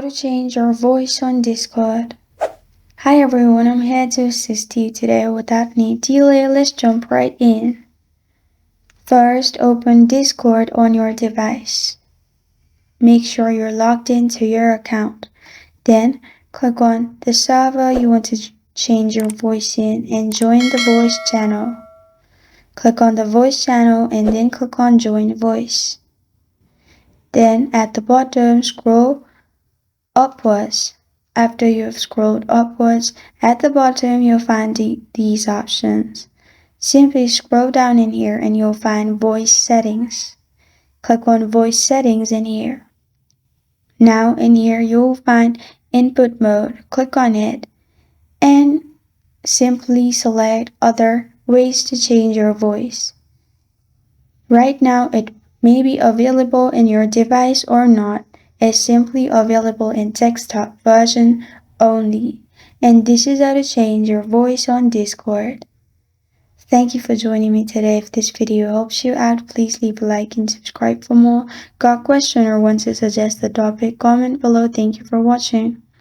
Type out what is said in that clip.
How to change your voice on Discord. Hi everyone, I'm here to assist you today. Without any delay, let's jump right in. First, open Discord on your device. Make sure you're logged into your account. Then, click on the server you want to change your voice in and join the voice channel. Click on the voice channel and then click on Join Voice. Then, at the bottom, scroll upwards. After you have scrolled upwards, at the bottom you'll find these options. Simply scroll down in here and you'll find Voice Settings. Click on Voice Settings in here. Now in here you'll find Input Mode. Click on it and simply select Other Ways to change your voice. Right now it may be available in your device or not. It's simply available in desktop version only. And this is how to change your voice on Discord. Thank you for joining me today. If this video helps you out, please leave a like and subscribe for more. Got a question or want to suggest a topic? Comment below. Thank you for watching.